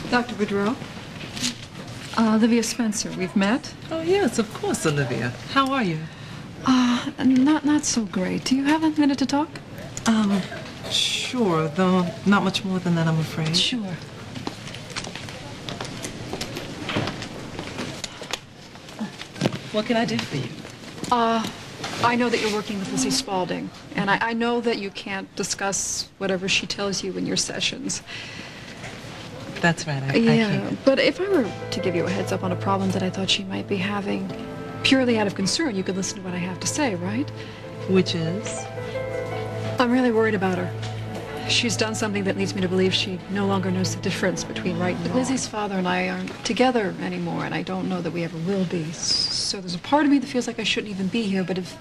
Dr. Boudreaux? Olivia Spencer, we've met? Oh, yes, of course, Olivia. How are you? Not so great. Do you have a minute to talk? Sure, though not much more than that, I'm afraid. Sure. What can I do for you? I know that you're working with Lizzie Spaulding, and I know that you can't discuss whatever she tells you in your sessions. That's right, I Yeah, can't. but if I were to give you a heads up on a problem that I thought she might be having, purely out of concern, you could listen to what I have to say, right? Which is? I'm really worried about her. She's done something that leads me to believe she no longer knows the difference between right and wrong. Lizzie's father and I aren't together anymore, and I don't know that we ever will be. So there's a part of me that feels like I shouldn't even be here, but if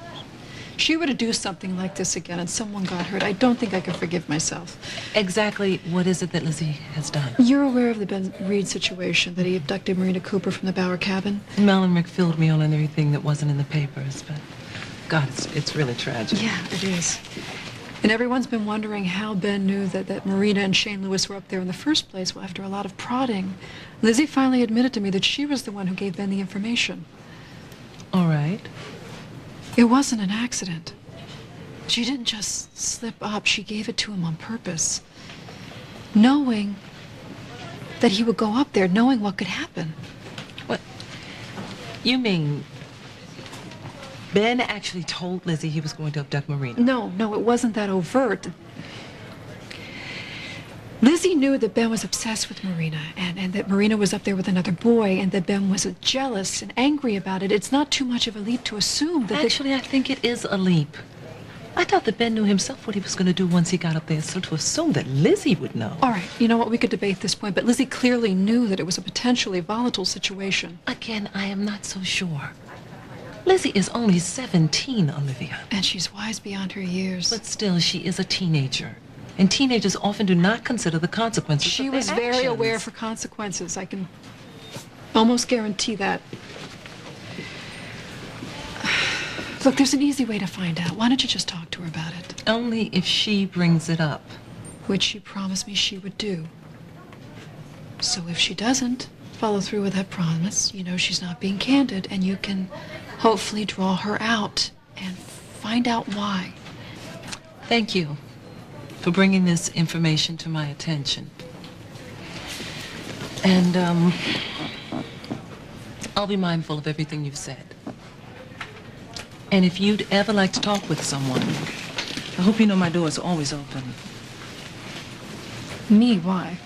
she were to do something like this again and someone got hurt, I don't think I could forgive myself. Exactly what is it that Lizzie has done? You're aware of the Ben Reed situation, that he abducted Marina Cooper from the Bower cabin? Mel and Rick filled me on everything that wasn't in the papers, but God, it's really tragic. Yeah, it is. And everyone's been wondering how Ben knew that Marina and Shane Lewis were up there in the first place. Well, after a lot of prodding, Lizzie finally admitted to me that she was the one who gave Ben the information. All right. It wasn't an accident. She didn't just slip up. She gave it to him on purpose, knowing that he would go up there, knowing what could happen. What? You mean Ben actually told Lizzie he was going to abduct Marina? No, it wasn't that overt. Lizzie knew that Ben was obsessed with Marina, and that Marina was up there with another boy, and that Ben was jealous and angry about it. It's not too much of a leap to assume that... Actually, I think it is a leap. I thought that Ben knew himself what he was going to do once he got up there, so to assume that Lizzie would know... All right, you know what, we could debate this point, but Lizzie clearly knew that it was a potentially volatile situation. Again, I am not so sure. Lizzie is only 17, Olivia. And she's wise beyond her years. But still, she is a teenager. And teenagers often do not consider the consequences She of their was very actions. aware of her consequences. I can almost guarantee that. Look, there's an easy way to find out. Why don't you just talk to her about it? Only if she brings it up. Which she promised me she would do. So if she doesn't follow through with that promise, you know she's not being candid, and you can hopefully draw her out and find out why. Thank you for bringing this information to my attention. And, I'll be mindful of everything you've said. And if you'd ever like to talk with someone, I hope you know my door is always open. Me? Why?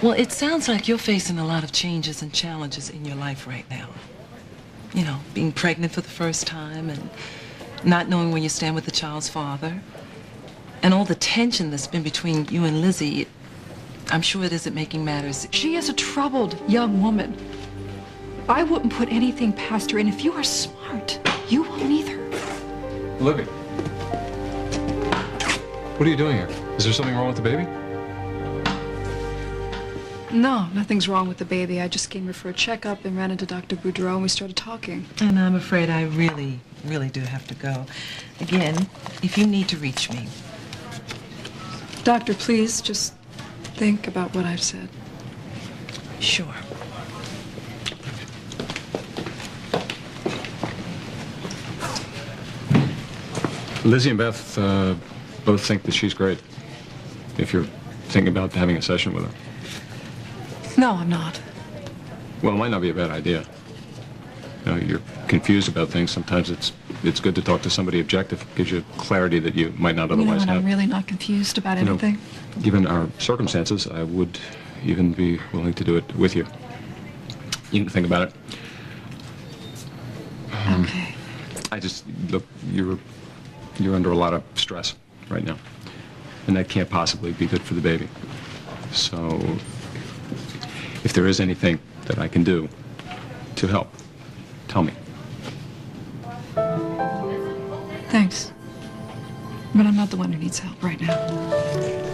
Well, it sounds like you're facing a lot of changes and challenges in your life right now. You know, being pregnant for the first time and not knowing where you stand with the child's father. And all the tension that's been between you and Lizzie, I'm sure it isn't making matters. She is a troubled young woman. I wouldn't put anything past her, and if you are smart, you won't either. Olivia, what are you doing here? Is there something wrong with the baby? No, nothing's wrong with the baby. I just came here for a checkup and ran into Dr. Boudreaux, and we started talking. And I'm afraid I really do have to go. Again, if you need to reach me. Doctor, please just think about what I've said. Sure. Lizzie and Beth both think that she's great. If you're thinking about having a session with her. No, I'm not. Well, it might not be a bad idea. You know, you're confused about things. Sometimes it's good to talk to somebody objective. It gives you clarity that you might not otherwise what, have. I'm really not confused about You know, anything. given our circumstances, I would even be willing to do it with you. You can think about it. Okay. I just, look, you're under a lot of stress right now. And that can't possibly be good for the baby. So, if there is anything that I can do to help, tell me. Thanks. But I'm not the one who needs help right now.